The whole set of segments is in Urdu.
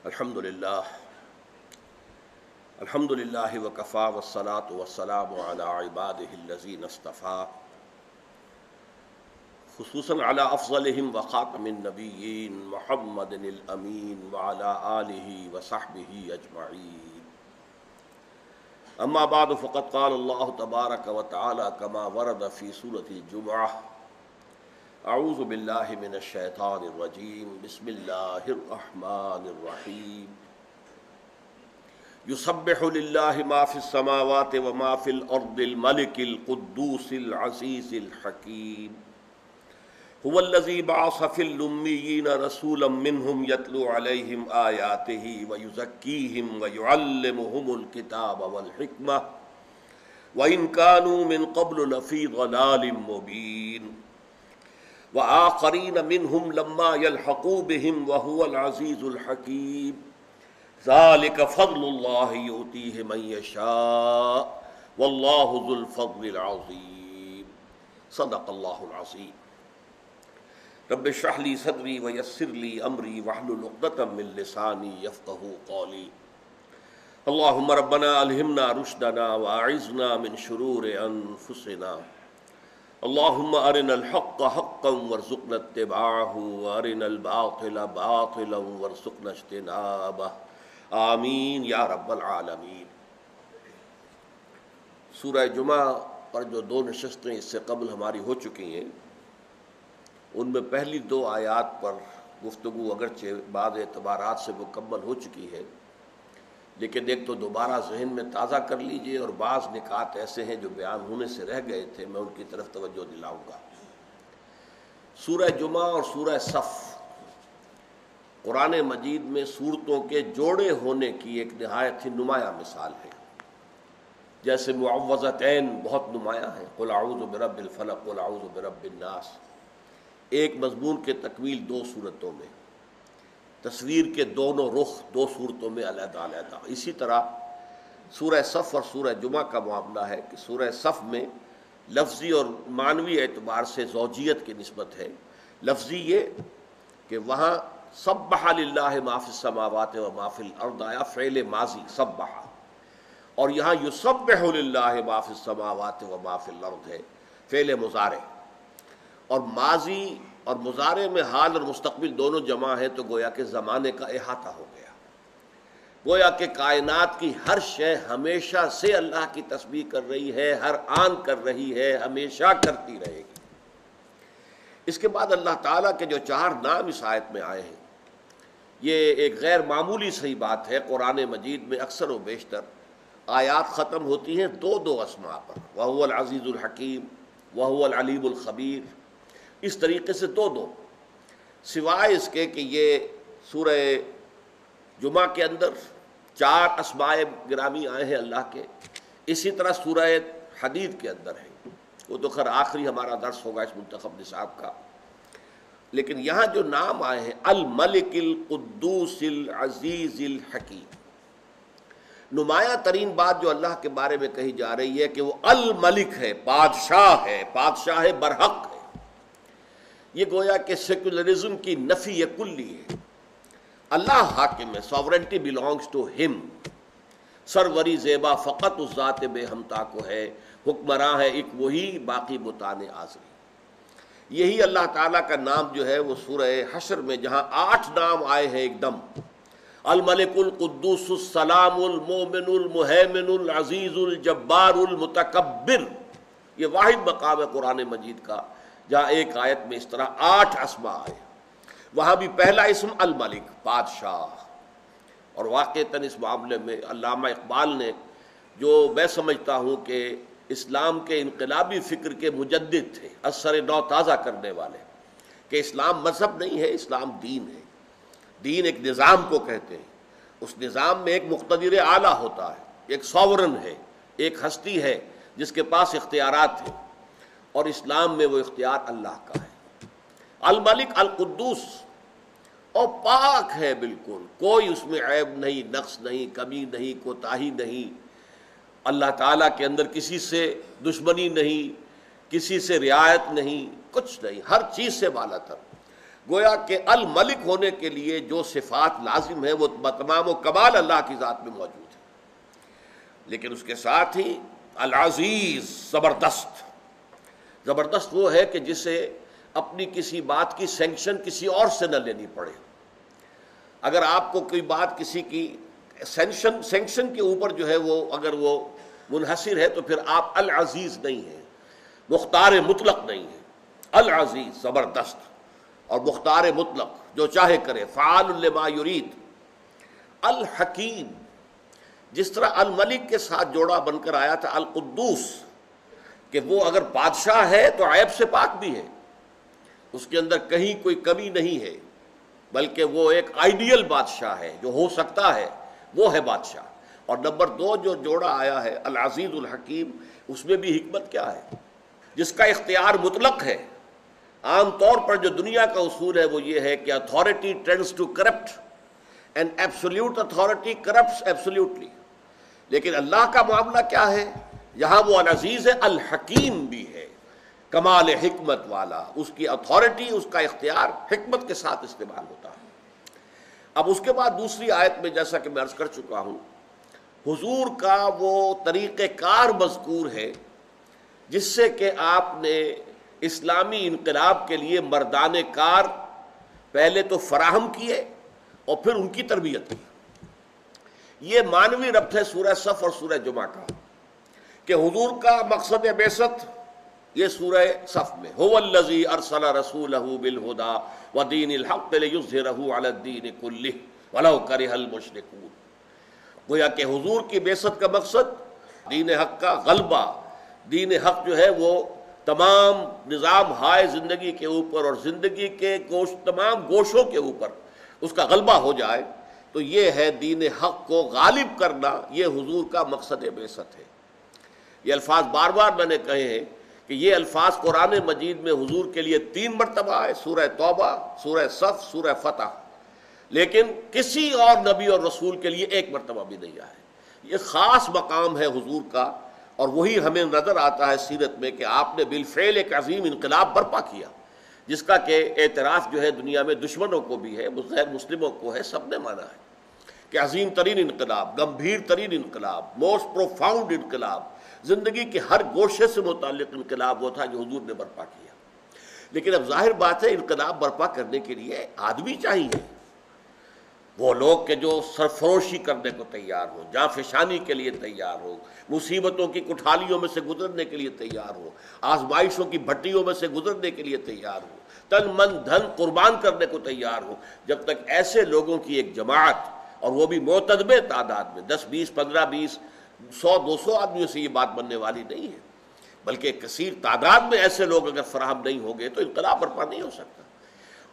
الحمد للہ وکفا والصلاة والسلام علی عباده الذین اصطفى خصوصاً علی افضلہم وخاتم النبیین محمد الامین وعلی آلہ وصحبہ اجمعین. اما بعد فقد قال اللہ تبارک وتعالی کما ورد فی سورۃ الجمعہ: اعوذ باللہ من الشیطان الرجیم بسم اللہ الرحمن الرحیم. یسبح للہ ما فی السماوات وما فی الارض الملک القدوس العزیز الحکیم. هو الذی بعث فی الأمیین رسولا منہم یتلو علیہم آیاتہ ویزکیہم ویعلمہم الکتاب والحکمہ وإن كانوا من قبل لفی ضلال مبین. وآخرین منہم لما یلحقوا بہم وہو العزیز الحکیم. ذلک فضل اللہ یؤتیہ من یشاء واللہ ذو الفضل العظیم. صدق اللہ العظیم. رب اشرح لی صدری ویسر لی امری واحلل عقدۃ من لسانی یفقہوا قولی. اللہم ربنا الہمنا رشدنا واعذنا من شرور انفسنا. اللہم ارنا الحق حقا وارزقنا اتباعہ وارنا الباطل باطلا وارزقنا اجتنابہ. آمین یا رب العالمین. سورہ جمعہ پر جو دو نشستیں اس سے قبل ہماری ہو چکی ہیں، ان میں پہلی دو آیات پر گفتگو اگرچہ بعض اعتبارات سے مکمل ہو چکی ہے، لیکن ایک تو دوبارہ ذہن میں تازہ کر لیجئے، اور بعض نکات ایسے ہیں جو بیان ہونے سے رہ گئے تھے، میں ان کی طرف توجہ دلاؤں گا. سورہ جمعہ اور سورہ صف قرآن مجید میں صورتوں کے جوڑے ہونے کی ایک نہایت ہی نمایاں مثال ہے. جیسے معوذتین بہت نمایاں ہیں، قل اعوذ برب الفلق قل اعوذ برب الناس. ایک مضمون کے تکمیل دو صورتوں میں، تصویر کے دونوں رخ دو صورتوں میں علیحدہ علیحدہ. اسی طرح سورہ صف اور سورہ جمعہ کا معاملہ ہے کہ سورہ صف میں لفظی اور معنوی اعتبار سے زوجیت کی نسبت ہے. لفظی یہ کہ وہاں سبح للہ ما فی السماوات و ما فی الارض آیا فعل ماضی سبح، اور یہاں یسبح للہ ما فی السماوات و ما فی الارض ہے فعل مضارع. اور ماضی اور مضارع میں حال اور مستقبل دونوں جمع ہیں، تو گویا کہ زمانے کا احاطہ ہو گیا. گویا کہ کائنات کی ہر شے ہمیشہ سے اللہ کی تسبیح کر رہی ہے، ہر آن کر رہی ہے، ہمیشہ کرتی رہے گی. اس کے بعد اللہ تعالیٰ کے جو چار نام اس آیت میں آئے ہیں، یہ ایک غیر معمولی صحیح بات ہے. قرآن مجید میں اکثر و بیشتر آیات ختم ہوتی ہیں دو دو اسماء پر، وَهُوَ الْعَزِيزُ الْحَكِيمُ وَهُوَ الْعَلِيمُ الْخَبِيرُ. اس طریقے سے دو دو، سوائے اس کے کہ یہ سورہ جمعہ کے اندر چار اسماء گرامی آئے ہیں اللہ کے. اسی طرح سورہ حدید کے اندر ہے، وہ تو خیر آخری ہمارا درس ہوگا اس منتخب نصاب کا. لیکن یہاں جو نام آئے ہیں الملک القدوس العزیز الحکیم، نمایاں ترین بات جو اللہ کے بارے میں کہی جا رہی ہے کہ وہ الملک ہے، بادشاہ ہے، بادشاہ برحق ہے. یہ گویا کہ سیکولرزم کی نفی کلی ہے. اللہ حاکم ہے، ساورنٹی belongs to him. سروری زیبا فقط اس ذات بے ہمتا کو ہے، حکمراں ہے ایک وہی باقی بتانے آزری. یہی اللہ تعالیٰ کا نام جو ہے وہ سورہ حشر میں جہاں 8 نام آئے ہیں ایک دم، الملک القدوس السلام المومن المہیمن العزیز الجبار المتکبر، یہ واحد مقام ہے قرآن مجید کا جہاں ایک آیت میں اس طرح 8 اسماء آئے. وہاں بھی پہلا اسم الملک، بادشاہ. اور واقعتاً اس معاملے میں علامہ اقبال نے، جو میں سمجھتا ہوں کہ اسلام کے انقلابی فکر کے مجدد تھے، اثر نو تازہ کرنے والے، کہ اسلام مذہب نہیں ہے، اسلام دین ہے. دین ایک نظام کو کہتے ہیں، اس نظام میں ایک مقتدر اعلیٰ ہوتا ہے، ایک ساورن ہے، ایک ہستی ہے جس کے پاس اختیارات ہیں، اور اسلام میں وہ اختیار اللہ کا ہے. الملک القدوس، اور پاک ہے بالکل، کوئی اس میں عیب نہیں، نقص نہیں، کمی نہیں، کوتاہی نہیں. اللہ تعالیٰ کے اندر کسی سے دشمنی نہیں، کسی سے رعایت نہیں، کچھ نہیں، ہر چیز سے بالا تر. گویا کہ الملک ہونے کے لیے جو صفات لازم ہیں وہ تمام و کمال اللہ کی ذات میں موجود ہے، لیکن اس کے ساتھ ہی العزیز، زبردست۔ زبردست وہ ہے کہ جسے اپنی کسی بات کی سینکشن کسی اور سے نہ لینی پڑے۔ اگر آپ کو کوئی بات کسی کی سینکشن کے اوپر جو ہے وہ اگر وہ منحصر ہے تو پھر آپ العزیز نہیں ہیں، مختار مطلق نہیں ہیں۔ العزیز زبردست اور مختار مطلق، جو چاہے کرے، فعال لما یرید۔ الحکیم، جس طرح الملک کے ساتھ جوڑا بن کر آیا تھا القدوس، کہ وہ اگر بادشاہ ہے تو عیب سے پاک بھی ہے، اس کے اندر کہیں کوئی کمی نہیں ہے، بلکہ وہ ایک آئیڈیل بادشاہ ہے، جو ہو سکتا ہے وہ ہے بادشاہ۔ اور نمبر 2 جو جوڑا آیا ہے العزیز الحکیم، اس میں بھی حکمت کیا ہے؟ جس کا اختیار مطلق ہے۔ عام طور پر جو دنیا کا اصول ہے وہ یہ ہے کہ authority tends to corrupt and absolute authority corrupts absolutely, لیکن اللہ کا معاملہ کیا ہے؟ یہاں وہ العزیز ہے، الحکیم بھی ہے، کمال حکمت والا۔ اس کی اتھارٹی، اس کا اختیار حکمت کے ساتھ استعمال ہوتا ہے۔ اب اس کے بعد دوسری آیت میں جیسا کہ میں عرض کر چکا ہوں، حضور کا وہ طریقہ کار مذکور ہے جس سے کہ آپ نے اسلامی انقلاب کے لیے مردان کار پہلے تو فراہم کیے اور پھر ان کی تربیت کی۔ یہ معنوی ربط ہے سورہ صف اور سورہ جمعہ کا، کہ حضور کا مقصد بعثت یہ سورہ صف میں هو الذی ارسل رسولہ بالہدی ودین الحق لیظہرہ علی الدین کلہ ولو کرہ المشرکون۔ گویا کہ حضور کی بعثت کا مقصد دین حق کا غلبہ، دین حق جو ہے وہ تمام نظام ہائے زندگی کے اوپر اور زندگی کے تمام گوشوں کے اوپر اس کا غلبہ ہو جائے، تو یہ ہے دین حق کو غالب کرنا، یہ حضور کا مقصد بعثت ہے۔ یہ الفاظ بار بار میں نے کہے ہیں کہ یہ الفاظ قرآن مجید میں حضور کے لیے 3 مرتبہ آئے، سورہ توبہ، سورہ صف، سورہ فتح، لیکن کسی اور نبی اور رسول کے لیے 1 مرتبہ بھی نہیں آئے۔ یہ خاص مقام ہے حضور کا، اور وہی ہمیں نظر آتا ہے سیرت میں کہ آپ نے بالفعل ایک عظیم انقلاب برپا کیا، جس کا کہ اعتراف جو ہے دنیا میں دشمنوں کو بھی ہے، غیر مسلموں کو ہے، سب نے مانا ہے کہ عظیم ترین انقلاب، گمبھیر ترین انقلاب، موسٹ پروفاؤنڈ انقلاب، زندگی کے ہر گوشے سے متعلق انقلاب وہ تھا جو حضور نے برپا کیا۔ لیکن اب ظاہر بات ہے انقلاب برپا کرنے کے لیے آدمی چاہیے، وہ لوگ کہ جو سرفروشی کرنے کو تیار ہو، جاں فشانی کے لیے تیار ہو، مصیبتوں کی کٹھالیوں میں سے گزرنے کے لیے تیار ہو، آزمائشوں کی بھٹیوں میں سے گزرنے کے لیے تیار ہو، تن من دھن قربان کرنے کو تیار ہو۔ جب تک ایسے لوگوں کی ایک جماعت، اور وہ بھی معتدبے تعداد میں، 10 20 15 20 100 200 آدمیوں سے یہ بات بننے والی نہیں ہے، بلکہ کثیر تعداد میں ایسے لوگ اگر فراہم نہیں ہوں گے تو انقلاب برپا نہیں ہو سکتا۔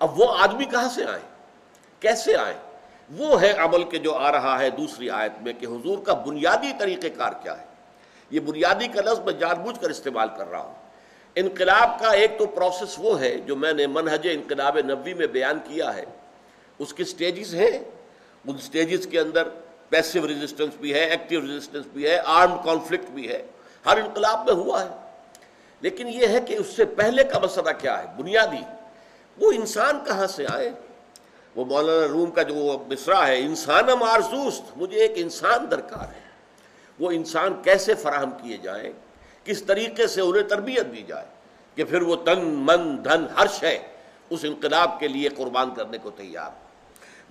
اب وہ آدمی کہاں سے آئیں، کیسے آئیں؟ وہ ہے عمل کے جو آ رہا ہے دوسری آیت میں، کہ حضور کا بنیادی طریقہ کار کیا ہے۔ یہ بنیادی کا لفظ میں جان بوجھ کر استعمال کر رہا ہوں۔ انقلاب کا ایک تو پروسیس وہ ہے جو میں نے منہج انقلاب نبوی میں بیان کیا ہے، اس کی سٹیجز ہیں، ان سٹیجز کے اندر پیسو ریزسٹنس بھی ہے، ایکٹیو ریزسٹنس بھی ہے، آرمڈ کانفلکٹ بھی ہے، ہر انقلاب میں ہوا ہے۔ لیکن یہ ہے کہ اس سے پہلے کا مسئلہ کیا ہے بنیادی، وہ انسان کہاں سے آئے۔ وہ مولانا روم کا جو مصرع ہے، انسانم آرزوست، مجھے ایک انسان درکار ہے، وہ انسان کیسے فراہم کیے جائیں، کس طریقے سے انہیں تربیت دی جائے کہ پھر وہ تن من دھن ہر شے اس انقلاب کے لیے قربان کرنے کو تیار۔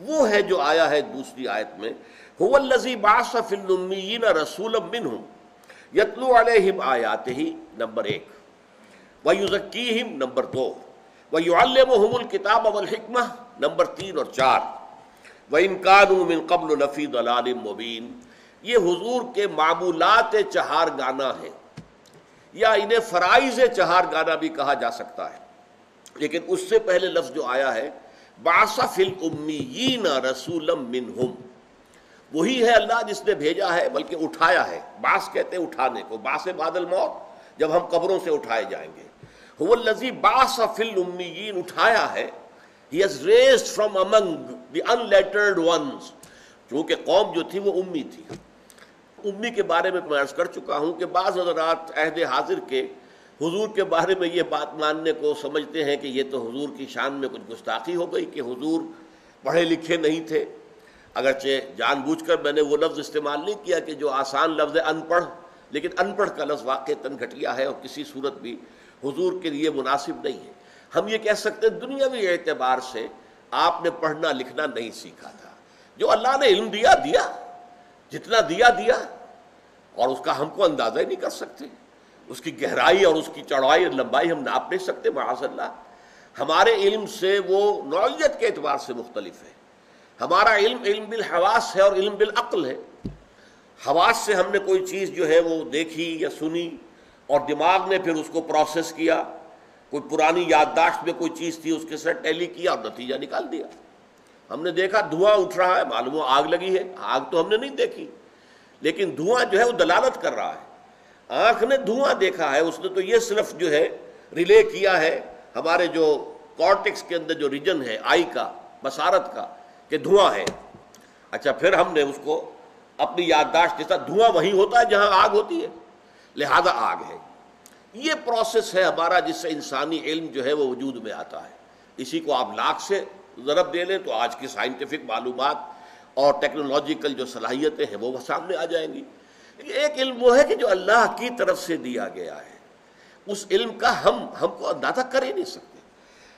وہ ہے جو آیا ہے دوسری آیت میں، هو الذی بعث فی الامیین رسولا منہم یتلو علیہم آیاتہ، نمبر 1، ویزکیہم، نمبر 2، ویعلمہم الکتاب والحکمہ، نمبر 3 اور 4، وَإِن كَانُوا مِن قَبْلُ لَفِي ضَلَالٍ مُبِينٍ۔ یہ حضور کے معمولات چہار گانا ہے، یا انہیں فرائض چہار گانا بھی کہا جا سکتا ہے، لیکن اس سے پہلے لفظ جو آیا ہے بعث فی الامیین رسولا منہم، وہی ہے اللہ جس نے بھیجا ہے، بلکہ اٹھایا ہے۔ بعث کہتے ہیں اٹھانے کو، بعث بعد الموت، جب ہم قبروں سے اٹھائے جائیں گے۔ هو الذی بعث فی الامیین، اٹھایا ہے، he has raised from among the unlettered ones، چونکہ قوم جو تھی وہ امی تھی۔ امی کے بارے میں میں عرض کر چکا ہوں کہ بعض حضرات عہد حاضر کے حضور کے بارے میں یہ بات ماننے کو سمجھتے ہیں کہ یہ تو حضور کی شان میں کچھ گستاخی ہو گئی کہ حضور پڑھے لکھے نہیں تھے، اگرچہ جان بوجھ کر میں نے وہ لفظ استعمال نہیں کیا کہ جو آسان لفظ ہے ان پڑھ، لیکن ان پڑھ کا لفظ واقعتاً گھٹیا ہے اور کسی صورت بھی حضور کے لیے مناسب نہیں ہے۔ ہم یہ کہہ سکتے ہیں دنیاوی اعتبار سے آپ نے پڑھنا لکھنا نہیں سیکھا تھا، جو اللہ نے علم دیا جتنا دیا، اور اس کا ہم کو اندازہ ہی نہیں کر سکتے، اس کی گہرائی اور اس کی چوڑائی اور لمبائی ہم ناپ نہیں سکتے معاذ اللہ۔ ہمارے علم سے وہ نوعیت کے اعتبار سے مختلف ہے۔ ہمارا علم بالحواس ہے اور علم بالعقل ہے۔ حواس سے ہم نے کوئی چیز جو ہے وہ دیکھی یا سنی اور دماغ نے پھر اس کو پروسیس کیا، کوئی پرانی یادداشت میں کوئی چیز تھی اس کے ساتھ ٹیلی کیا اور نتیجہ نکال دیا۔ ہم نے دیکھا دھواں اٹھ رہا ہے، معلوم ہو آگ لگی ہے، آگ تو ہم نے نہیں دیکھی لیکن دھواں جو ہے وہ دلالت کر رہا ہے۔ آنکھ نے دھواں دیکھا ہے، اس نے تو یہ صرف جو ہے ریلے کیا ہے ہمارے جو کارٹیکس کے اندر جو ریجن ہے آئی کا، بصارت کا، کہ دھواں ہے۔ اچھا پھر ہم نے اس کو اپنی یادداشت جیسا دھواں وہیں ہوتا ہے جہاں آگ ہوتی ہے، لہذا آگ ہے۔ یہ پروسیس ہے ہمارا جس سے انسانی علم جو ہے وہ وجود میں آتا ہے۔ اسی کو آپ لاکھ سے ضرب دے لیں تو آج کی سائنٹیفک معلومات اور ٹیکنالوجیکل جو صلاحیتیں ہیں وہ سامنے آ جائیں گی۔ ایک علم وہ ہے کہ جو اللہ کی طرف سے دیا گیا ہے، اس علم کا ہم کو اندازہ کر ہی نہیں سکتے،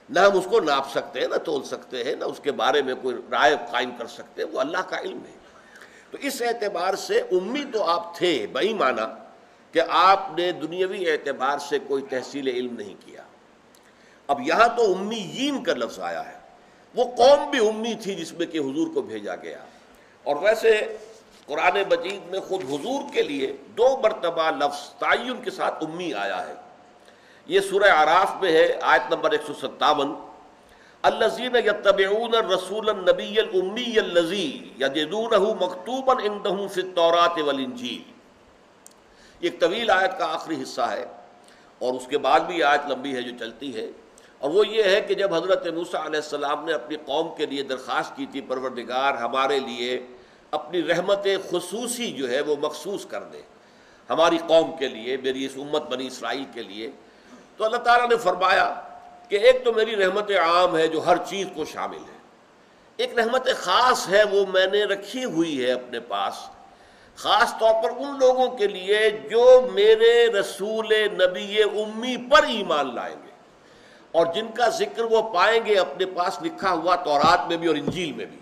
نہ ہم اس کو ناپ سکتے ہیں، نہ تول سکتے ہیں، نہ اس کے بارے میں کوئی رائے قائم کر سکتے ہیں، وہ اللہ کا علم ہے۔ تو اس اعتبار سے امی تو آپ تھے بہی معنی کہ آپ نے دنیاوی اعتبار سے کوئی تحصیل علم نہیں کیا۔ اب یہاں تو امیین کا لفظ آیا ہے، وہ قوم بھی امی تھی جس میں کہ حضور کو بھیجا گیا، اور ویسے قرآن مجید میں خود حضور کے لیے 2 مرتبہ لفظ تعین کے ساتھ امی آیا ہے۔ یہ سورہ اعراف میں ہے، آیت نمبر 157، الذین یتبعون الرسول النبی الامی الذی یجدونہ مکتوبا عندہم فی التوراۃ والانجیل۔ یہ ایک طویل آیت کا آخری حصہ ہے اور اس کے بعد بھی آیت لمبی ہے جو چلتی ہے، اور وہ یہ ہے کہ جب حضرت موسیٰ علیہ السلام نے اپنی قوم کے لیے درخواست کی تھی پروردگار ہمارے لیے اپنی رحمت خصوصی جو ہے وہ مخصوص کر دے ہماری قوم کے لیے، میری اس امت بنی اسرائیل کے لیے، تو اللہ تعالیٰ نے فرمایا کہ ایک تو میری رحمت عام ہے جو ہر چیز کو شامل ہے، ایک رحمت خاص ہے وہ میں نے رکھی ہوئی ہے اپنے پاس، خاص طور پر ان لوگوں کے لیے جو میرے رسول نبی امی پر ایمان لائیں گے اور جن کا ذکر وہ پائیں گے اپنے پاس لکھا ہوا تورات میں بھی اور انجیل میں بھی۔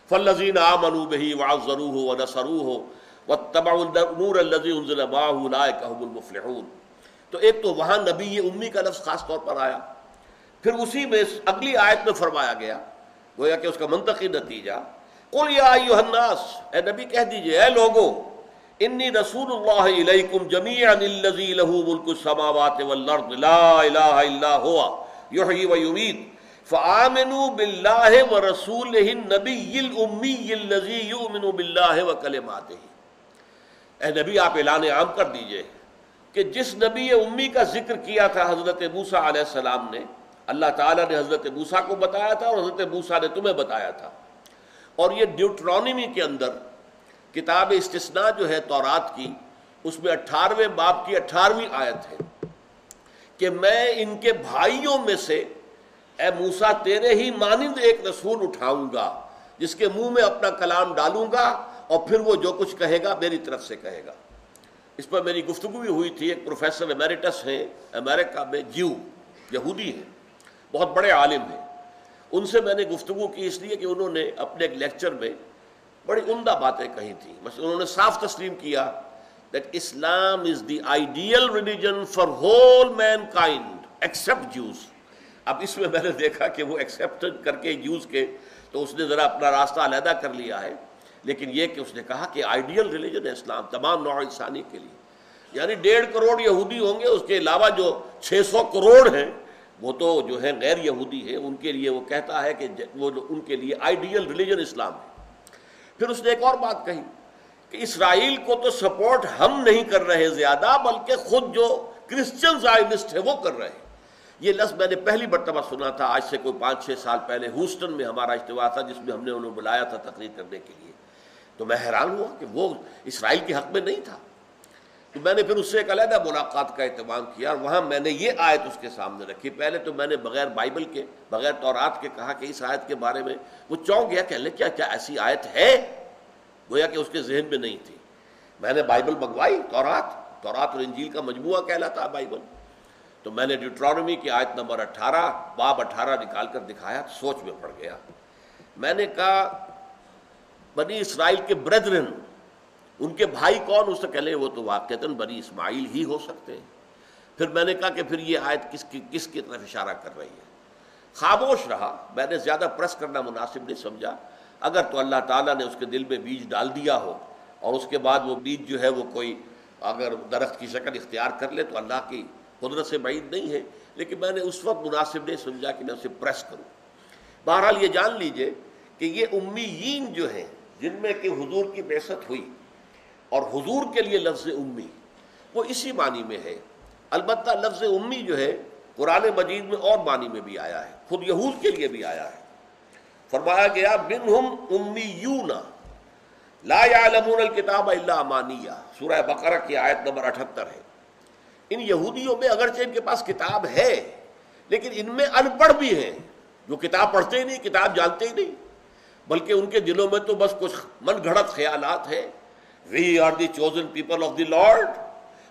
فالذین آمنوا بہ وعزروہ ونصروہ واتبعوا النور الذی انزل معہ اولئک هم المفلحون۔ تو ایک تو وہاں نبی امی کا لفظ خاص طور پر آیا، پھر اسی میں اگلی آیت میں فرمایا گیا، گویا کہ اس کا منطقی نتیجہ، قل یا ایھا الناس، اے نبی کہہ دیجئے اے لوگو، انی رسول اللہ الیکم جمیعا الذی لہ ملک السماوات والارض لا الہ الا ہوا یحیی ویمیت فآمنوا باللہ ورسولہ النبی الامی الذی یؤمن باللہ وکلماتہ۔ اے نبی آپ اعلان عام کر دیجئے کہ جس نبی امی کا ذکر کیا تھا حضرت موسیٰ علیہ السلام نے، اللہ تعالیٰ نے حضرت موسیٰ کو بتایا تھا اور حضرت موسیٰ نے تمہیں بتایا تھا، اور یہ ڈیوٹرانومی کے اندر کتاب استثناء جو ہے تورات کی، اس میں 18ویں باب کی 18ویں آیت ہے کہ میں ان کے بھائیوں میں سے اے موسیٰ تیرے ہی مانند ایک رسول اٹھاؤں گا جس کے منہ میں اپنا کلام ڈالوں گا اور پھر وہ جو کچھ کہے گا میری طرف سے کہے گا۔ اس پر میری گفتگو بھی ہوئی تھی، ایک پروفیسر ایمیریٹس ہیں امریکہ میں، یہودی ہیں، بہت بڑے عالم ہیں، ان سے میں نے گفتگو کی اس لیے کہ انہوں نے اپنے ایک لیکچر میں بڑی عمدہ باتیں کہی تھیں۔ مثلا انہوں نے صاف تسلیم کیا that Islam is the ideal religion for whole mankind except Jews۔ اب اس میں نے دیکھا کہ وہ ایکسیپٹ کر کے جوز کے تو اس نے ذرا اپنا راستہ علیحدہ کر لیا ہے، لیکن یہ کہ اس نے کہا کہ آئیڈیل ریلیجن ہے اسلام تمام نوع انسانی کے لیے، یعنی 1.5 کروڑ یہودی ہوں گے، اس کے علاوہ جو 600 کروڑ ہیں وہ تو جو ہے غیر یہودی ہے، ان کے لیے وہ کہتا ہے کہ وہ ان کے لیے آئیڈیل ریلیجن اسلام ہے۔ پھر اس نے ایک اور بات کہی کہ اسرائیل کو تو سپورٹ ہم نہیں کر رہے زیادہ، بلکہ خود جو کرسچن زائنسٹ ہے وہ کر رہے ہیں۔ یہ لفظ میں نے پہلی مرتبہ سنا تھا آج سے کوئی 5-6 سال پہلے، ہیوسٹن میں ہمارا اجتماع تھا جس میں ہم نے انہوں بلایا تھا تقریر کرنے کے لیے، تو میں حیران ہوا کہ وہ اسرائیل کے حق میں نہیں تھا، تو میں نے پھر اس سے ایک علیحدہ ملاقات کا اہتمام کیا، اور وہاں میں نے یہ آیت اس کے سامنے رکھی۔ پہلے تو میں نے بغیر بائبل کے، بغیر تورات کے کہا کہ اس آیت کے بارے میں، وہ چونک گیا کہ اللہ کیا ایسی آیت ہے، گویا کہ اس کے ذہن میں نہیں تھی۔ میں نے بائبل منگوائی، تورات اور انجیل کا مجموعہ کہلاتا ہے بائبل، تو میں نے ڈیوٹرانومی کی آیت نمبر 18 باب 18 نکال کر دکھایا، تو سوچ میں پڑ گیا۔ میں نے کہا بنی اسرائیل کے بردرن، ان کے بھائی کون ہو سکے؟ لے وہ تو واقعتاً بنی اسماعیل ہی ہو سکتے ہیں۔ پھر میں نے کہا کہ پھر یہ آیت کس کی طرف اشارہ کر رہی ہے؟ خاموش رہا، میں نے زیادہ پریس کرنا مناسب نہیں سمجھا۔ اگر تو اللہ تعالیٰ نے اس کے دل میں بیج ڈال دیا ہو، اور اس کے بعد وہ بیج جو ہے وہ کوئی اگر درخت کی شکل اختیار کر لے تو اللہ کی قدرت سے بعید نہیں ہے، لیکن میں نے اس وقت مناسب نہیں سمجھا کہ میں اسے پریس کروں۔ بہرحال یہ جان لیجئے کہ یہ امیین جو ہیں، جن میں کہ حضور کی بعثت ہوئی، اور حضور کے لیے لفظ امی وہ اسی معنی میں ہے۔ البتہ لفظ امی جو ہے قرآن مجید میں اور معنی میں بھی آیا ہے، خود یہود کے لیے بھی آیا ہے۔ فرمایا گیا منہم امیون لا یعلمون الکتاب الا امانیہ، سورہ بقرہ کی آیت نمبر 78 ہے۔ ان یہودیوں میں اگرچہ ان کے پاس کتاب ہے، لیکن ان میں ان پڑھ بھی ہیں، جو کتاب پڑھتے ہی نہیں، کتاب جانتے ہی نہیں، بلکہ ان کے دلوں میں تو بس کچھ من گھڑت خیالات ہیں۔ We are the chosen people of the lord,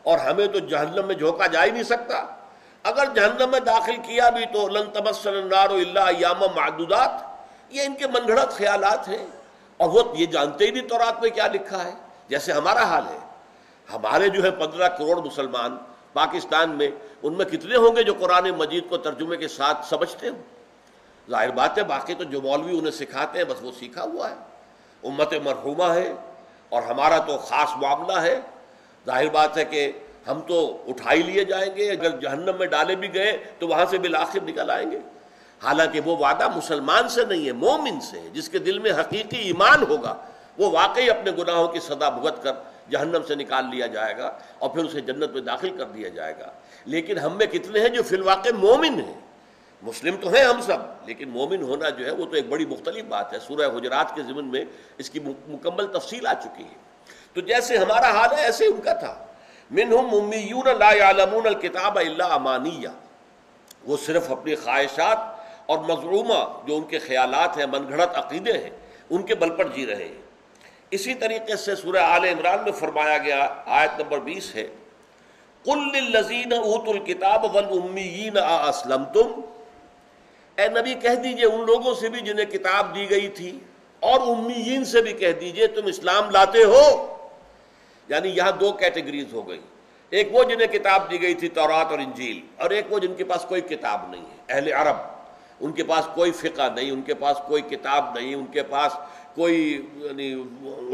اور ہمیں تو جہنم میں جھونکا جا ہی نہیں سکتا، اگر جہنم میں داخل کیا بھی تو لن تمسنا النار الا ایاما معدودات۔ یہ ان کے من گھڑت خیالات ہیں، اور وہ یہ جانتے ہی نہیں تورات میں کیا لکھا ہے، جیسے ہمارا حال ہے۔ ہمارے جو ہے 15 کروڑ مسلمان پاکستان میں، ان میں کتنے ہوں گے جو قرآن مجید کو ترجمے کے ساتھ سمجھتے ہوں؟ ظاہر بات ہے، باقی تو جو مولوی انہیں سکھاتے ہیں بس وہ سیکھا ہوا ہے، امت مرحومہ ہے، اور ہمارا تو خاص معاملہ ہے۔ ظاہر بات ہے کہ ہم تو اٹھائی لیے جائیں گے، اگر جہنم میں ڈالے بھی گئے تو وہاں سے بالآخر نکل آئیں گے۔ حالانکہ وہ وعدہ مسلمان سے نہیں ہے، مومن سے، جس کے دل میں حقیقی ایمان ہوگا، وہ واقعی اپنے گناہوں کی سزا بھگت کر جہنم سے نکال لیا جائے گا، اور پھر اسے جنت میں داخل کر دیا جائے گا۔ لیکن ہم میں کتنے ہیں جو فی الواقع مومن ہیں؟ مسلم تو ہیں ہم سب، لیکن مومن ہونا جو ہے وہ تو ایک بڑی مختلف بات ہے۔ سورہ حجرات کے ضمن میں اس کی مکمل تفصیل آ چکی ہے۔ تو جیسے ہمارا حال ہے ایسے ان کا تھا۔ منہم امیون لا یعلمون الکتاب الا امانیہ، وہ صرف اپنی خواہشات اور مزعومہ جو ان کے خیالات ہیں، من گھڑت عقیدے ہیں، ان کے بل پر جی رہے ہیں۔ اسی طریقے سے سورہ آل عمران میں فرمایا گیا، آیت نمبر 20 ہے، قل للذین اوتوا الکتاب والامیین ااسلمتم، اے نبی کہہ دیجئے ان لوگوں سے بھی جنہیں کتاب دی گئی تھی، اور امیین سے بھی کہہ دیجئے تم اسلام لاتے ہو۔ یعنی یہاں دو کیٹیگریز ہو گئی، ایک وہ جنہیں کتاب دی گئی تھی تورات اور انجیل، اور ایک وہ جن کے پاس کوئی کتاب نہیں ہے، اہل عرب، ان کے پاس کوئی فقہ نہیں، ان کے پاس کوئی کتاب نہیں، ان کے پاس کوئی یعنی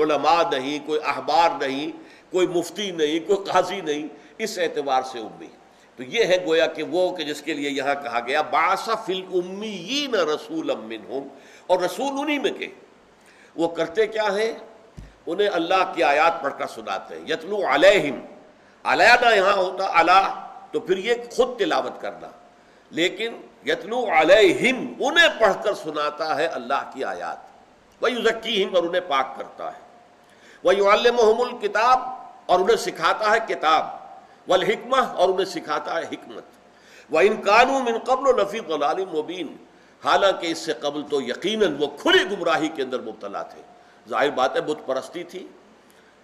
علماء نہیں، کوئی احبار نہیں، کوئی مفتی نہیں، کوئی قاضی نہیں، اس اعتبار سے امی۔ تو یہ ہے گویا کہ وہ کہ جس کے لیے یہاں کہا گیا بعث فی الامیین رسولا منہم، اور رسول انہی میں کے، وہ کرتے کیا ہیں؟ انہیں اللہ کی آیات پڑھ کر سناتے ہیں۔ یتلو علیہم، علینا یہاں ہوتا علی تو پھر یہ خود تلاوت کرنا، لیکن یتلو علیہم انہیں پڑھ کر سناتا ہے اللہ کی آیات، ویزکیہم اور انہیں پاک کرتا ہے، ویعلمہم الکتاب اور انہیں سکھاتا ہے کتاب، والحکمہ اور انہیں سکھاتا ہے حکمت، وَإِن كَانُوا مِن قَبْلُ لَفِي ضَلَالٍ مُبِينٍ، حالانکہ اس سے قبل تو یقیناً وہ کھلی گمراہی کے اندر مبتلا تھے۔ ظاہر بات ہے بت پرستی تھی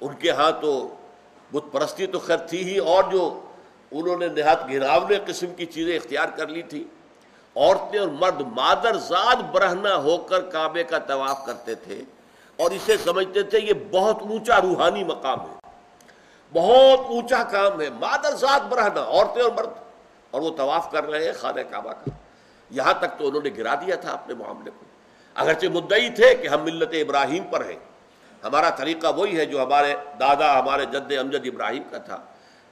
ان کے ہاں، تو بت پرستی تو خیر تھی ہی، اور جو انہوں نے نہایت گھناونے قسم کی چیزیں اختیار کر لی تھی۔ عورتیں اور مرد مادر زاد برہنہ ہو کر کعبے کا طواف کرتے تھے، اور اسے سمجھتے تھے یہ بہت اونچا روحانی مقام ہے، بہت اونچا کام ہے، مادر ذات برہنہ عورتیں اور مرد، اور وہ طواف کر رہے ہیں خانہ کعبہ کا۔ یہاں تک تو انہوں نے گرا دیا تھا اپنے معاملے کو، اگرچہ مدعی تھے کہ ہم ملت ابراہیم پر ہیں، ہمارا طریقہ وہی ہے جو ہمارے دادا ہمارے جد امجد ابراہیم کا تھا،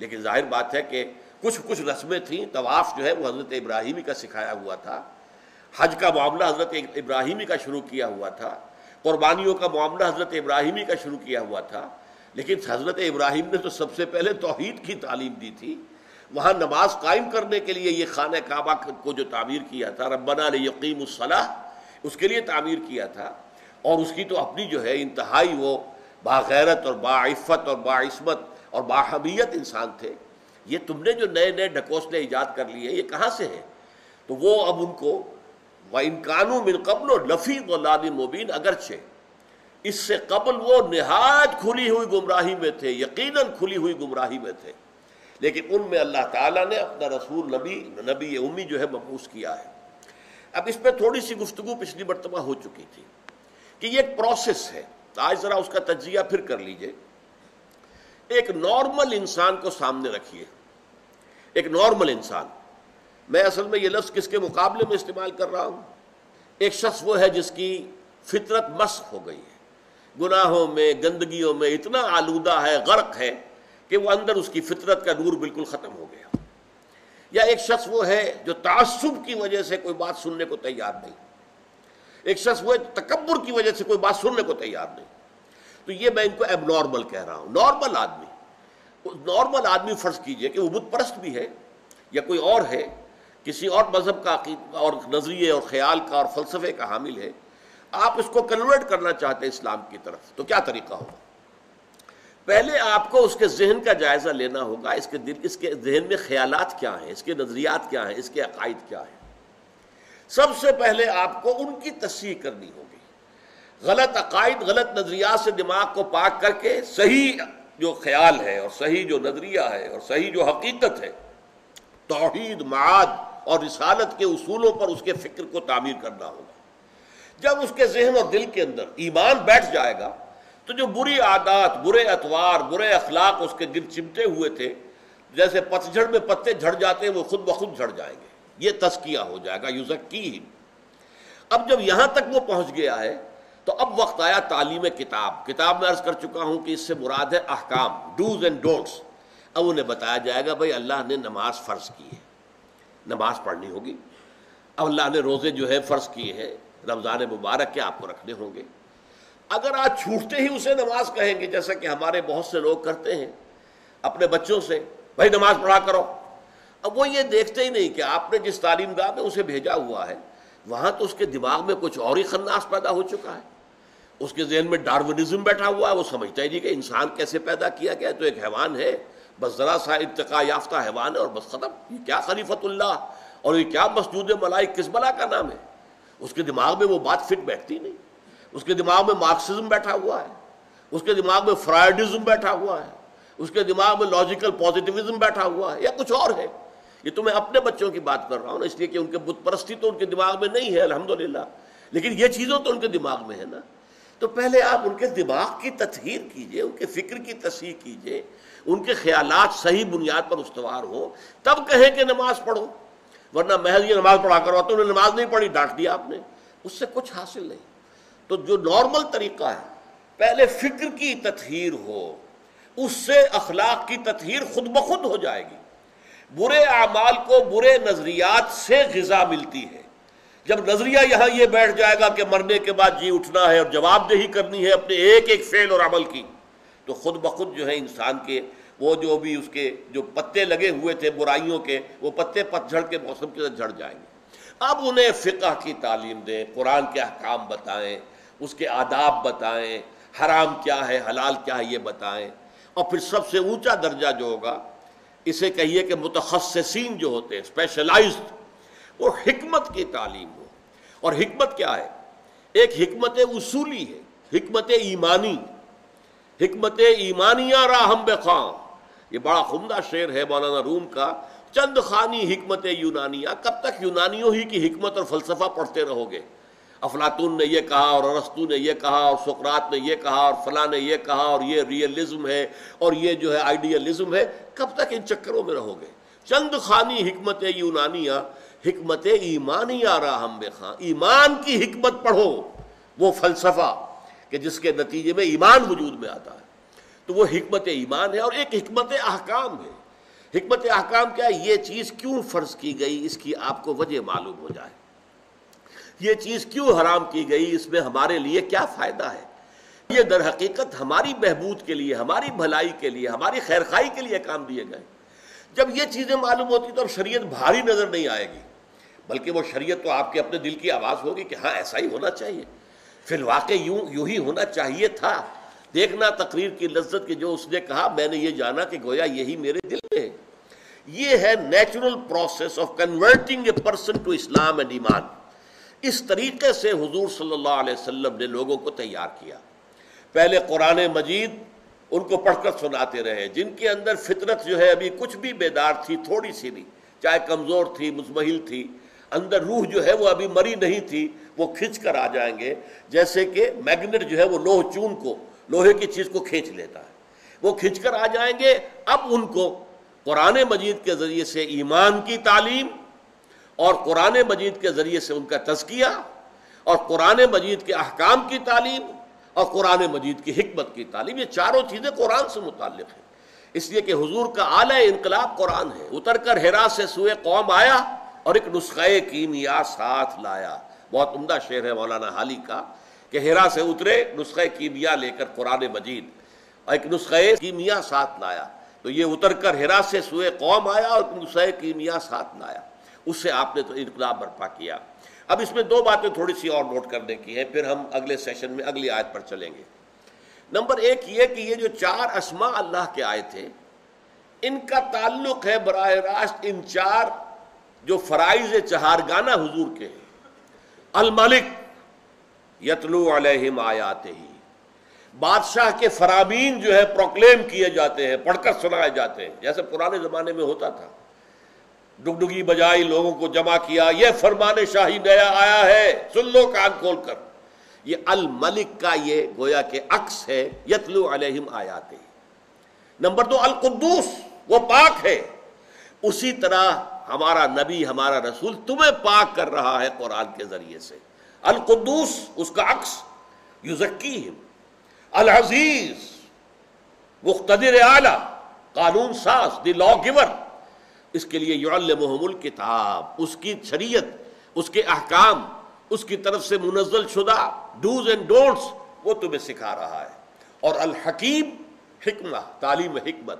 لیکن ظاہر بات ہے کہ کچھ رسمیں تھیں۔ طواف جو ہے وہ حضرت ابراہیمی کا سکھایا ہوا تھا، حج کا معاملہ حضرت ابراہیمی کا شروع کیا ہوا تھا، قربانیوں کا معاملہ حضرت ابراہیمی کا شروع کیا ہوا تھا، لیکن حضرت ابراہیم نے تو سب سے پہلے توحید کی تعلیم دی تھی۔ وہاں نماز قائم کرنے کے لیے یہ خانہ کعبہ کو جو تعمیر کیا تھا، ربنا لیقیموا الصلاۃ، اس کے لیے تعمیر کیا تھا، اور اس کی تو اپنی جو ہے انتہائی وہ باغیرت اور باعفت اور باعصمت اور باحمیت انسان تھے، یہ تم نے جو نئے نئے ڈھکوسلے ایجاد کر لیے یہ کہاں سے ہیں؟ تو وہ اب ان کو وَإِن كَانُوا مِن قَبْلُ لَفِي ضَلَالٍ مُبِينٍ، اگرچہ اس سے قبل وہ نہایت کھلی ہوئی گمراہی میں تھے، یقیناً کھلی ہوئی گمراہی میں تھے، لیکن ان میں اللہ تعالیٰ نے اپنا رسول نبی امی جو ہے مبعوث کیا ہے۔ اب اس پہ تھوڑی سی گفتگو پچھلی مرتبہ ہو چکی تھی کہ یہ ایک پروسیس ہے، آج ذرا اس کا تجزیہ پھر کر لیجئے۔ ایک نارمل انسان کو سامنے رکھیے، ایک نارمل انسان، میں اصل میں یہ لفظ کس کے مقابلے میں استعمال کر رہا ہوں؟ ایک شخص وہ ہے جس کی فطرت مسخ ہو گئی ہے، گناہوں میں گندگیوں میں اتنا آلودہ ہے، غرق ہے کہ وہ اندر اس کی فطرت کا نور بالکل ختم ہو گیا۔ یا ایک شخص وہ ہے جو تعصب کی وجہ سے کوئی بات سننے کو تیار نہیں، ایک شخص وہ تکبر کی وجہ سے کوئی بات سننے کو تیار نہیں۔ تو یہ میں ان کو ایب نارمل کہہ رہا ہوں۔ نارمل آدمی فرض کیجئے کہ وہ بت پرست بھی ہے یا کوئی اور ہے، کسی اور مذہب کا اور نظریے اور خیال کا اور فلسفے کا حامل ہے، آپ اس کو کنورٹ کرنا چاہتے ہیں اسلام کی طرف، تو کیا طریقہ ہوگا؟ پہلے آپ کو اس کے ذہن کا جائزہ لینا ہوگا، اس کے ذہن میں خیالات کیا ہیں، اس کے نظریات کیا ہیں، اس کے عقائد کیا ہیں۔ سب سے پہلے آپ کو ان کی تصحیح کرنی ہوگی، غلط عقائد غلط نظریات سے دماغ کو پاک کر کے صحیح جو خیال ہے اور صحیح جو نظریہ ہے اور صحیح جو حقیقت ہے، توحید، معاد اور رسالت کے اصولوں پر اس کے فکر کو تعمیر کرنا ہوگا۔ جب اس کے ذہن اور دل کے اندر ایمان بیٹھ جائے گا تو جو بری عادات، برے اطوار، برے اخلاق اس کے گرد چمٹے ہوئے تھے، جیسے پتجھڑ میں پتے جھڑ جاتے ہیں، وہ خود بخود جھڑ جائیں گے، یہ تزکیہ ہو جائے گا، یزکیہم۔ اب جب یہاں تک وہ پہنچ گیا ہے تو اب وقت آیا تعلیم کتاب میں عرض کر چکا ہوں کہ اس سے مراد ہے احکام، ڈوز اینڈ ڈونٹس۔ اب انہیں بتایا جائے گا بھائی اللہ نے نماز فرض کی ہے، نماز پڑھنی ہوگی۔ اب اللہ نے روزے جو ہے فرض کیے ہیں، رمضان مبارک کے آپ کو رکھنے ہوں گے۔ اگر آج چھوٹتے ہی اسے نماز کہیں گے، جیسا کہ ہمارے بہت سے لوگ کرتے ہیں اپنے بچوں سے، بھائی نماز پڑھا کرو، اب وہ یہ دیکھتے ہی نہیں کہ آپ نے جس تعلیم گاہ میں اسے بھیجا ہوا ہے وہاں تو اس کے دماغ میں کچھ اور ہی خناس پیدا ہو چکا ہے، اس کے ذہن میں ڈارونزم بیٹھا ہوا ہے، وہ سمجھتا ہی نہیں کہ انسان کیسے پیدا کیا گیا، تو ایک حیوان ہے، بس ذرا سا ارتقاء یافتہ حیوان ہے اور بس ختم، یہ کیا خلیفۃ اللہ اور یہ کیا مسجود ملائک، کس بلا کا نام ہے؟ اس کے دماغ میں وہ بات فٹ بیٹھتی نہیں، اس کے دماغ میں مارکسزم بیٹھا ہوا ہے، اس کے دماغ میں فرائڈزم بیٹھا ہوا ہے، اس کے دماغ میں لاجیکل پازیٹیوزم بیٹھا ہوا ہے، یا کچھ اور ہے۔ یہ تو میں اپنے بچوں کی بات کر رہا ہوں نا، اس لیے کہ ان کے بت پرستی تو ان کے دماغ میں نہیں ہے الحمدللہ، لیکن یہ چیزوں تو ان کے دماغ میں ہے نا۔ تو پہلے آپ ان کے دماغ کی تطہیر کیجئے، ان کے فکر کی تصحیح کیجئے، ان کے خیالات صحیح بنیاد پر استوار ہو، تب کہیں کہ نماز پڑھو، ورنہ محض یہ نماز پڑھا کرو تو انہوں نے نماز نہیں پڑھی، ڈانٹ دیا آپ نے، اس سے کچھ حاصل نہیں۔ تو جو نارمل طریقہ ہے، پہلے فکر کی تطہیر ہو، اس سے اخلاق کی تطہیر خود بخود ہو جائے گی۔ برے اعمال کو برے نظریات سے غذا ملتی ہے۔ جب نظریہ یہاں یہ بیٹھ جائے گا کہ مرنے کے بعد جی اٹھنا ہے اور جواب دہی کرنی ہے اپنے ایک ایک فعل اور عمل کی، تو خود بخود جو ہے انسان کے وہ جو بھی اس کے جو پتے لگے ہوئے تھے برائیوں کے، وہ پتے پتجھڑ کے موسم کے ساتھ جھڑ جائیں گے۔ اب انہیں فقہ کی تعلیم دیں، قرآن کے احکام بتائیں، اس کے آداب بتائیں، حرام کیا ہے حلال کیا ہے یہ بتائیں، اور پھر سب سے اونچا درجہ جو ہوگا اسے کہیے کہ متخصصین جو ہوتے ہیں، اسپیشلائزڈ، وہ حکمت کی تعلیم ہو۔ اور حکمت کیا ہے؟ ایک حکمت اصولی ہے، حکمت ایمانی، حکمت ایمانیہ راہم بخواں، یہ بڑا عمدہ شعر ہے مولانا روم کا، چند خانی حکمت یونانیہ۔ کب تک یونانیوں ہی کی حکمت اور فلسفہ پڑھتے رہو گے؟ افلاطون نے یہ کہا اور ارسطو نے یہ کہا اور سقراط نے یہ کہا اور فلاں نے یہ کہا اور یہ ریئلزم ہے اور یہ جو ہے آئیڈیلزم ہے، کب تک ان چکروں میں رہو گے؟ چند خانی حکمت یونانیہ، حکمت ایمانیہ راہم بخواں، ایمان کی حکمت پڑھو، وہ فلسفہ کہ جس کے نتیجے میں ایمان وجود میں آتا ہے، تو وہ حکمت ایمان ہے۔ اور ایک حکمت احکام ہے۔ حکمت احکام کیا ہے؟ یہ چیز کیوں فرض کی گئی، اس کی آپ کو وجہ معلوم ہو جائے، یہ چیز کیوں حرام کی گئی، اس میں ہمارے لیے کیا فائدہ ہے، یہ در حقیقت ہماری بہبود کے لیے، ہماری بھلائی کے لیے، ہماری خیرخواہی کے لیے کام دیے گئے۔ جب یہ چیزیں معلوم ہوتی تو اب شریعت بھاری نظر نہیں آئے گی، بلکہ وہ شریعت تو آپ کے اپنے دل کی آواز ہوگی کہ ہاں ایسا ہی ہونا چاہیے، فی الواقع یوں ہی ہونا چاہیے تھا، دیکھنا تقریر کی لذت کہ جو اس نے کہا میں نے یہ جانا کہ گویا یہی میرے دل میں ہے. یہ ہے natural process of converting a person to Islam and ایمان. اس طریقے سے حضور صلی اللہ علیہ وسلم نے لوگوں کو تیار کیا. پہلے قرآن مجید ان کو پڑھ کر سناتے رہے، جن کے اندر فطرت جو ہے ابھی کچھ بھی بیدار تھی، تھوڑی سی بھی، چاہے کمزور تھی، مزمحل تھی، اندر روح جو ہے وہ ابھی مری نہیں تھی، وہ کھنچ کر آ جائیں گے. جیسے کہ میگنیٹ جو ہے وہ لوہ چون کو، لوہے کی چیز کو کھینچ لیتا ہے، وہ کھنچ کر آ جائیں گے. اب ان کو قرآن مجید کے ذریعے سے ایمان کی تعلیم، اور قرآن مجید کے ذریعے سے ان کا تزکیہ، اور قرآن مجید کے احکام کی تعلیم، اور قرآن مجید کی حکمت کی تعلیم، یہ چاروں چیزیں قرآن سے متعلق ہیں. اس لیے کہ حضور کا اعلی انقلاب قرآن ہے. اتر کر حرا سے سوئے قوم آیا اور ایک نسخہ کیمیا ساتھ لایا. بہت عمدہ شعر ہے مولانا حالی کا کہ حرا سے اترے نسخہ کیمیا لے کر قرآن مجید، اور ایک نسخہ کیمیا ساتھ لایا. تو یہ اتر کر حرا سے سوئے قوم آیا اور نسخہ کیمیا ساتھ لایا. اس سے آپ نے تو انقلاب برپا کیا. اب اس میں دو باتیں تھوڑی سی اور نوٹ کرنے کی ہیں، پھر ہم اگلے سیشن میں اگلی آیت پر چلیں گے. نمبر ایک یہ کہ یہ جو 4 اسماء اللہ کے آئے تھے، ان کا تعلق ہے براہ راست ان 4 جو فرائض چہارگانہ حضور کے ہیں. الملک یتلو علیہم آیاتہ، بادشاہ کے فرامین جو ہے پروکلیم کیے جاتے ہیں، پڑھ کر سنائے جاتے ہیں، جیسے پرانے زمانے میں ہوتا تھا. ڈگڈگی بجائی، لوگوں کو جمع کیا، یہ فرمان شاہی نیا آیا ہے، سن لو کان کھول کر. یہ الملک کا یہ گویا کہ عکس ہے، یتلو علیہم آیاتہ. نمبر 2 القدوس، وہ پاک ہے. اسی طرح ہمارا نبی، ہمارا رسول تمہیں پاک کر رہا ہے قرآن کے ذریعے سے. القدوس اس کا عکس، یزکیہم. العزیز، مقتدر اعلیٰ، قانون ساز، دی لا گیور. اس کے لیے یعلمہم الکتاب، اس کی شریعت، اس کے احکام، اس کی طرف سے منزل شدہ ڈوز اینڈ ڈونٹس وہ تمہیں سکھا رہا ہے. اور الحکیم، حکمہ، تعلیم حکمت.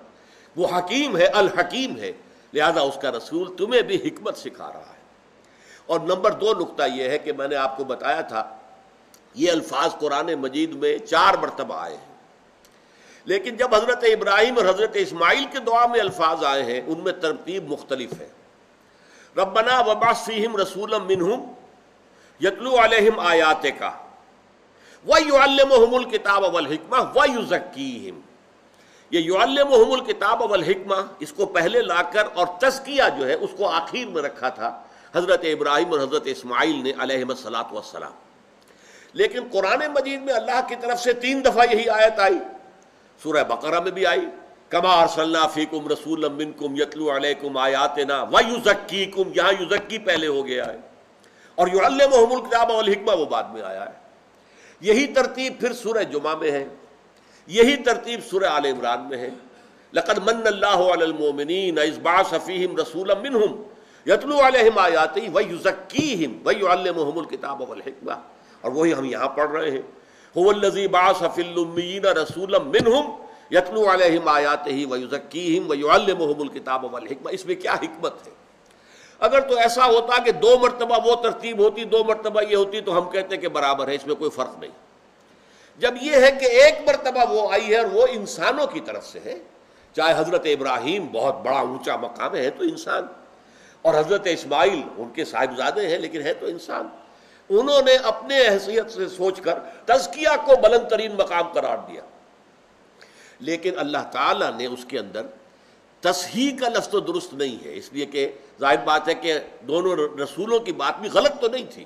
وہ حکیم ہے، الحکیم ہے، لہذا اس کا رسول تمہیں بھی حکمت سکھا رہا ہے. اور نمبر 2 نقطہ یہ ہے کہ میں نے آپ کو بتایا تھا یہ الفاظ قرآن مجید میں 4 مرتبہ آئے ہیں، لیکن جب حضرت ابراہیم اور حضرت اسماعیل کے دعا میں الفاظ آئے ہیں ان میں ترتیب مختلف ہے. ربنا وابعث فیہم رسولا منہم یتلو علیہم آیاتک ویعلمہم الکتاب والحکمہ ویزکیہم. یہ یعلمہم الکتاب والحکمہ اس کو پہلے لا کر اور تزکیہ جو ہے اس کو آخر میں رکھا تھا حضرت ابراہیم اور حضرت اسماعیل نے علیہم الصلاۃ والسلام. لیکن قرآن مجید میں اللہ کی طرف سے 3 دفعہ یہی آیت آئی. سورہ بقرہ میں بھی آئی، کما ارسلنا فیکم رسولا منکم یتلو علیکم آیاتنا ویزکیکم، یہاں یزکی پہلے ہو گیا ہے، اور یعلمہم الکتاب والحکمہ وہ بعد میں آیا ہے. یہی ترتیب پھر سورہ جمعہ میں ہے، یہی ترتیب سورہ آل عمران میں ہے. لقد من اللہ علی المؤمنین اذ بعث فیہم رسولا منہم یتلو علیہم آیاتہ ویزکیہم ویعلمہم الکتاب والحکمہ. اور وہی ہم یہاں پڑھ رہے ہیں، هو الذی بعث فی الامیین رسولا منہم یتلو علیہم آیاتہ ویزکیہم ویعلمہم الکتاب والحکمہ. اس میں کیا حکمت ہے؟ اگر تو ایسا ہوتا کہ 2 مرتبہ وہ ترتیب ہوتی، 2 مرتبہ یہ ہوتی، تو ہم کہتے کہ برابر ہے، اس میں کوئی فرق نہیں. جب یہ ہے کہ 1 مرتبہ وہ آئی ہے اور وہ انسانوں کی طرف سے ہے، چاہے حضرت ابراہیم بہت بڑا اونچا مقام ہے تو انسان، اور حضرت اسماعیل ان کے صاحبزادے ہیں لیکن ہے تو انسان. انہوں نے اپنے حیثیت سے سوچ کر تزکیہ کو بلند ترین مقام قرار دیا، لیکن اللہ تعالیٰ نے اس کے اندر تصحیح کا لفظ تو درست نہیں ہے، اس لیے کہ ظاہر بات ہے کہ دونوں رسولوں کی بات بھی غلط تو نہیں تھی،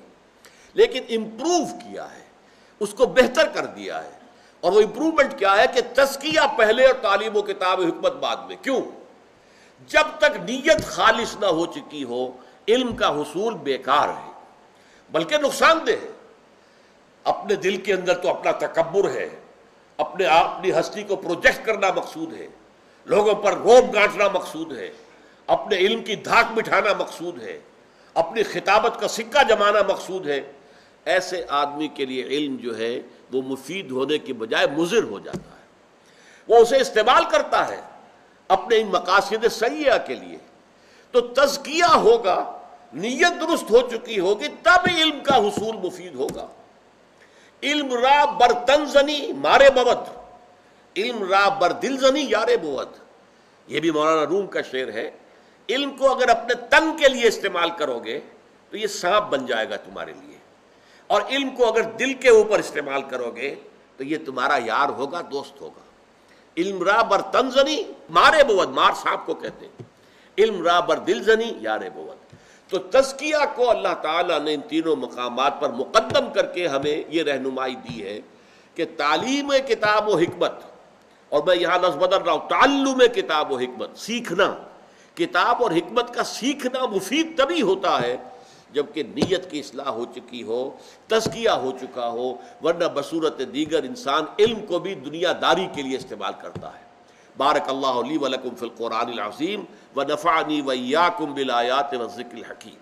لیکن امپروو کیا ہے، اس کو بہتر کر دیا ہے. اور وہ امپروومنٹ کیا ہے کہ تزکیہ پہلے اور تعلیم و کتاب و حکمت بعد میں. کیوں؟ جب تک نیت خالص نہ ہو چکی ہو علم کا حصول بیکار ہے، بلکہ نقصان دہ ہے. اپنے دل کے اندر تو اپنا تکبر ہے، اپنی ہستی کو پروجیکٹ کرنا مقصود ہے، لوگوں پر روب گانٹنا مقصود ہے، اپنے علم کی دھاک بٹھانا مقصود ہے، اپنی خطابت کا سکہ جمانا مقصود ہے. ایسے آدمی کے لیے علم جو ہے وہ مفید ہونے کی بجائے مضر ہو جاتا ہے. وہ اسے استعمال کرتا ہے اپنے ان مقاصد سیئہ کے لیے. تو تزکیہ ہوگا، نیت درست ہو چکی ہوگی، تب علم کا حصول مفید ہوگا. علم را برتن زنی مارے بود، علم را بر دل زنی یار بود، یہ بھی مولانا روم کا شعر ہے. علم کو اگر اپنے تن کے لیے استعمال کرو گے تو یہ سانپ بن جائے گا تمہارے لیے، اور علم کو اگر دل کے اوپر استعمال کرو گے تو یہ تمہارا یار ہوگا، دوست ہوگا. علم را بر تن زنی مارے بود، مار سانپ کو کہتے ہیں. علم را بر دل زنی یار بود. تو تزکیہ کو اللہ تعالیٰ نے ان تینوں مقامات پر مقدم کر کے ہمیں یہ رہنمائی دی ہے کہ تعلیم کتاب و حکمت، اور میں یہاں لفظ بدل رہا ہوں، تعلم کتاب و حکمت، سیکھنا. کتاب اور حکمت کا سیکھنا مفید تبھی ہوتا ہے جبکہ نیت کی اصلاح ہو چکی ہو، تزکیہ ہو چکا ہو، ورنہ بصورت دیگر انسان علم کو بھی دنیا داری کے لیے استعمال کرتا ہے. بارک اللہ لی ولکم فی القرآن العظیم ونفعنی وإیاکم بالآیات والذکر الحکیم.